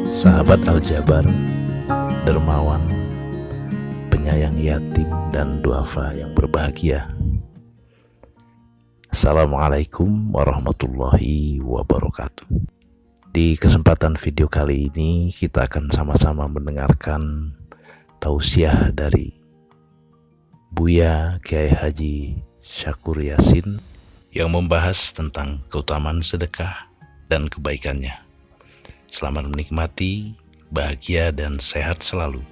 Sahabat Al-Jabar, dermawan, penyayang yatim dan duafa yang berbahagia. Assalamualaikum warahmatullahi wabarakatuh. Di kesempatan video kali ini kita akan sama-sama mendengarkan tausiah dari Buya Kiai Haji Syakur Yasin yang membahas tentang keutamaan sedekah dan kebaikannya. Selamat menikmati, bahagia dan sehat selalu.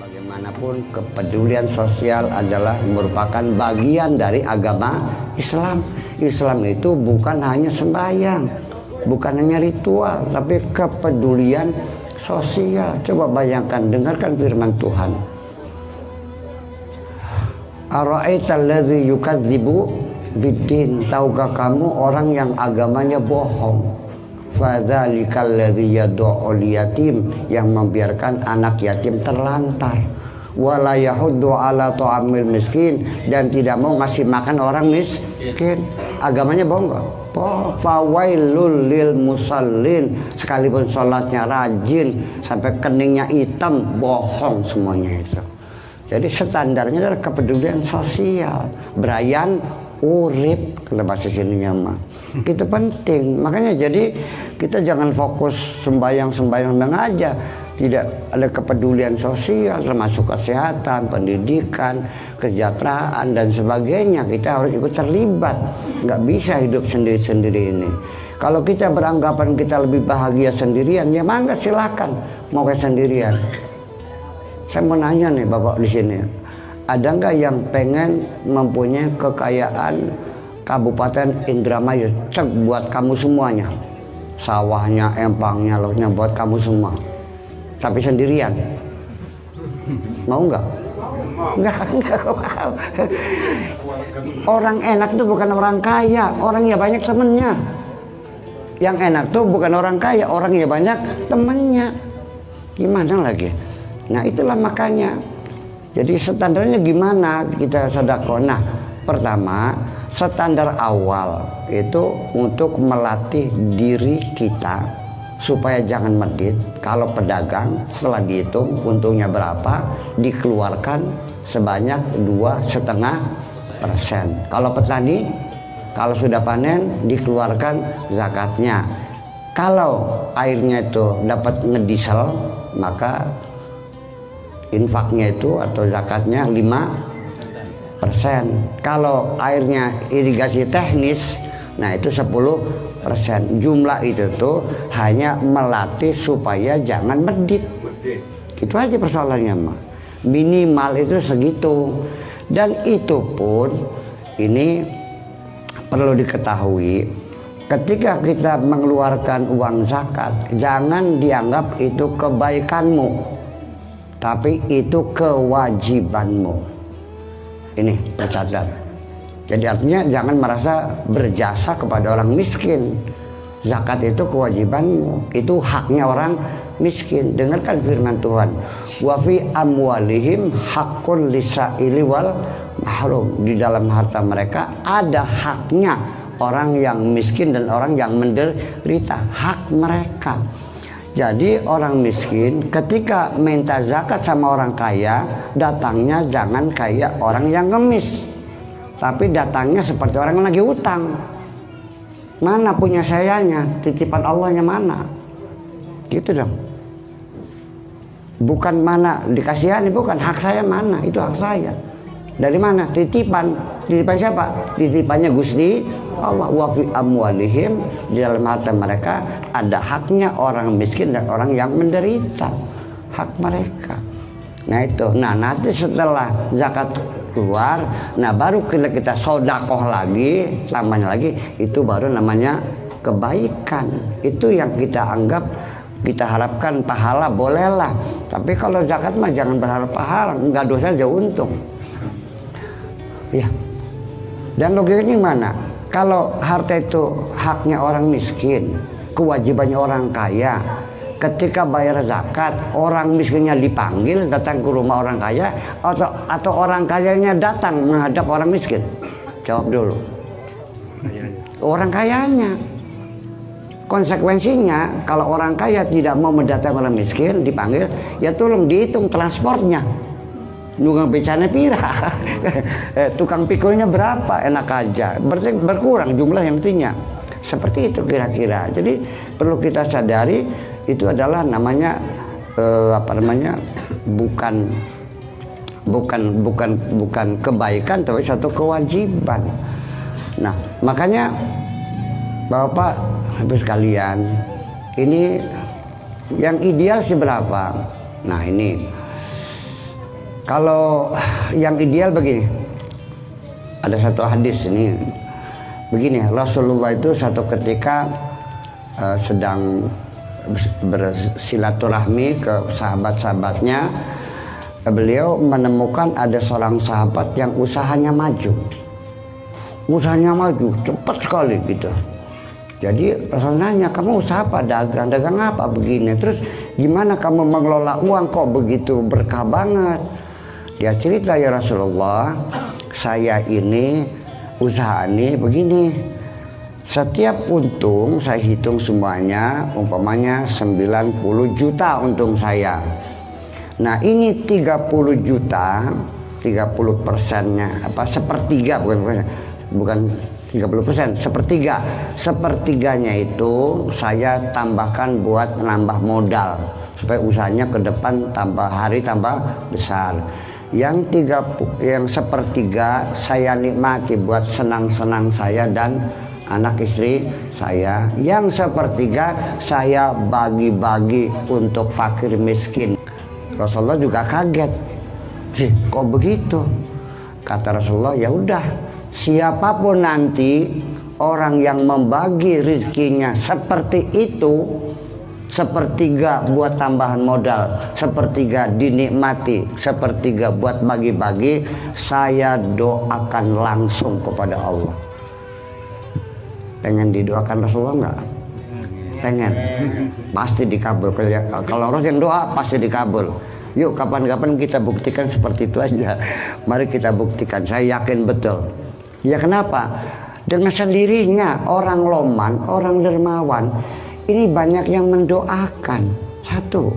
Bagaimanapun kepedulian sosial adalah merupakan bagian dari agama Islam. Islam itu bukan hanya sembahyang, bukan hanya ritual, tapi kepedulian sosial. Coba bayangkan, dengarkan firman Tuhan. Ara'aital ladzi yukadzibu biddin, tahukah kamu orang yang agamanya bohong? Fadzalikal ladzi yad'ul yatim, yang membiarkan anak yatim terlantar. Wala yahuddu ala ta'amil miskin, dan tidak mau ngasih makan orang miskin. Agamanya bohong enggak? Fawailul lil musallin, sekalipun sholatnya rajin sampai keningnya hitam, bohong semuanya itu. Jadi standarnya adalah kepedulian sosial. Brian urip, kalau bahasa sininya mah itu penting. Makanya jadi kita jangan fokus sembahyang aja, tidak ada kepedulian sosial, termasuk kesehatan, pendidikan, kesejahteraan dan sebagainya. Kita harus ikut terlibat, nggak bisa hidup sendiri-sendiri ini. Kalau kita beranggapan kita lebih bahagia sendirian, ya mangga silakan mau kayak sendirian. Saya mau nanya nih Bapak di sini, ada nggak yang pengen mempunyai kekayaan Kabupaten Indramayu, cek buat kamu semuanya, sawahnya, empangnya, lautnya buat kamu semua, tapi sendirian? Mau nggak? Nggak mau. Orang enak itu bukan orang kaya, orangnya banyak temennya. Yang enak tuh bukan orang kaya, orangnya banyak temennya. Gimana lagi? Nah itulah makanya. Jadi standarnya gimana kita sedekah? Nah, pertama standar awal itu untuk melatih diri kita supaya jangan medit. Kalau pedagang setelah dihitung untungnya berapa, dikeluarkan sebanyak 2,5%. Kalau petani, kalau sudah panen dikeluarkan zakatnya. Kalau airnya itu dapat ngediesel, maka infaknya itu atau zakatnya 5%. Kalau airnya irigasi teknis, nah itu 10%. Jumlah itu tuh hanya melatih supaya jangan medit. Itu aja persoalannya mah. Minimal itu segitu. Dan itu pun ini perlu diketahui, ketika kita mengeluarkan uang zakat, jangan dianggap itu kebaikanmu, tapi itu kewajibanmu. Ini tercatat. Jadi artinya jangan merasa berjasa kepada orang miskin. Zakat itu kewajibanmu, itu haknya orang miskin. Dengarkan firman Tuhan, wa fi amwalihim haqqul lisaili wal mahrum. Di dalam harta mereka ada haknya orang yang miskin dan orang yang menderita, hak mereka. Jadi orang miskin ketika minta zakat sama orang kaya, datangnya jangan kayak orang yang ngemis, tapi datangnya seperti orang yang lagi utang. Mana punya sayanya, titipan Allahnya mana? Gitu dong. Bukan mana dikasihani, bukan hak saya mana, itu hak saya. Dari mana? Titipan. Titipan siapa? Titipannya Gusti Allah. Wa fi amwalihim, di dalam harta mereka ada haknya orang miskin dan orang yang menderita, hak mereka. Nah itu. Nah nanti setelah zakat keluar, nah baru kita sodakoh lagi, namanya lagi itu baru namanya kebaikan. Itu yang kita anggap, kita harapkan pahala, bolehlah. Tapi kalau zakat mah jangan berharap pahala, enggak dosa aja untung. Ya. Dan logikanya gimana? Kalau harta itu haknya orang miskin, kewajibannya orang kaya, ketika bayar zakat, orang miskinnya dipanggil datang ke rumah orang kaya, atau orang kayanya datang menghadap orang miskin? Jawab dulu. Orang kayanya. Konsekuensinya kalau orang kaya tidak mau mendatangkan orang miskin dipanggil, ya tolong dihitung transportnya. Nunggang becana pira, tukang pikulnya berapa, enak aja. Berarti berkurang jumlah yang pentingnya. Seperti itu kira-kira. Jadi perlu kita sadari itu adalah namanya bukan kebaikan tapi suatu kewajiban. Nah, makanya Bapak Ibu sekalian, ini yang ideal sih berapa? Nah, ini kalau yang ideal begini, ada satu hadis ini begini, Rasulullah itu satu ketika sedang bersilaturahmi ke sahabat-sahabatnya, beliau menemukan ada seorang sahabat yang usahanya maju cepat sekali gitu. Jadi Rasul nanya, kamu usaha apa? Dagang apa begini? Terus gimana kamu mengelola uang kok begitu berkah banget? Dia cerita, ya Rasulullah, saya ini usaha ini begini. Setiap untung saya hitung semuanya, umpamanya 90 juta untung saya. Nah ini 30 juta, 30%-nya, sepertiga, bukan 30%, sepertiganya itu saya tambahkan buat nambah modal supaya usahanya ke depan tambah hari tambah besar. Yang sepertiga saya nikmati buat senang-senang saya dan anak istri saya. Yang sepertiga saya bagi-bagi untuk fakir miskin. Rasulullah juga kaget, kok begitu? Kata Rasulullah, ya udah, siapapun nanti orang yang membagi rezekinya seperti itu, sepertiga buat tambahan modal, sepertiga dinikmati, sepertiga buat bagi-bagi, saya doakan langsung kepada Allah. Pengen didoakan Rasulullah nggak? Pengen, pasti dikabul. Kalau orang yang doa pasti dikabul. Yuk kapan-kapan kita buktikan seperti itu aja. Mari kita buktikan, saya yakin betul. Ya kenapa? Dengan sendirinya orang loman, orang dermawan ini banyak yang mendoakan. Satu,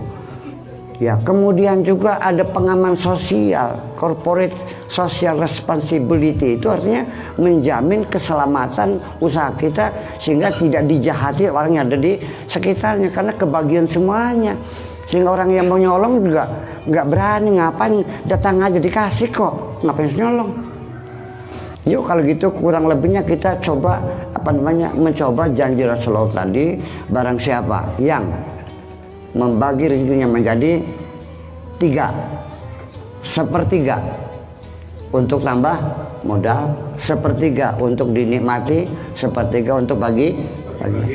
ya kemudian juga ada pengaman sosial, corporate social responsibility, itu artinya menjamin keselamatan usaha kita sehingga tidak dijahati orang yang ada di sekitarnya karena kebagian semuanya. Sehingga orang yang mau nyolong juga nggak berani, ngapain, datang aja dikasih kok, ngapain nyolong. Yuk kalau gitu kurang lebihnya kita coba mencoba janji Rasulullah tadi. Barang siapa yang membagi rezekinya menjadi 3/3 untuk tambah modal, 1/3 untuk dinikmati, 1/3 untuk bagi,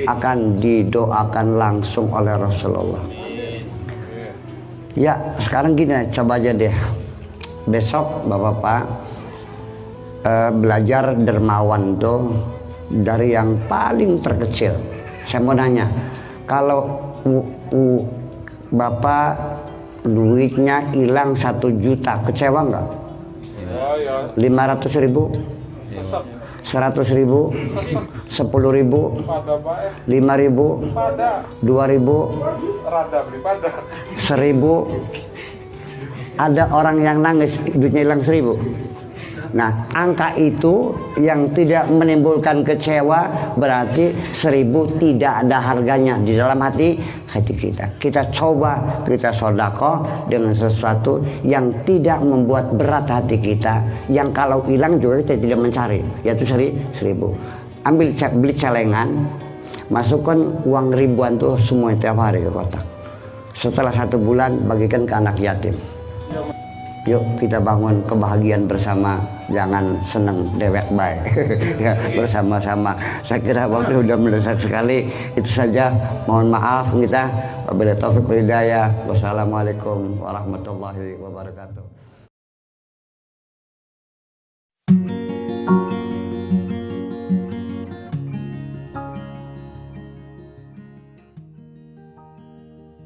akan didoakan langsung oleh Rasulullah. Ya sekarang gini, coba aja deh besok bapak-bapak belajar dermawan tuh dari yang paling terkecil. Saya mau nanya, kalau bapak duitnya hilang 1 juta, kecewa nggak? 500.000, 100.000, 10.000, 5.000, 2.000, 1.000. Ada orang yang nangis duitnya hilang 1.000. Nah angka itu yang tidak menimbulkan kecewa berarti 1.000 tidak ada harganya di dalam hati kita. Kita coba kita sedekah dengan sesuatu yang tidak membuat berat hati kita, yang kalau hilang juga kita tidak mencari, yaitu 1.000. Ambil beli celengan, masukkan uang ribuan tuh semua tiap hari ke kotak. Setelah 1 bulan bagikan ke anak yatim. Yuk kita bangun kebahagiaan bersama, jangan seneng dewek baik. Ya, bersama-sama. Saya kira waktu sudah mendesak sekali. Itu saja, mohon maaf kita. Wabillahi taufiq wal hidayah. Wassalamualaikum warahmatullahi wabarakatuh.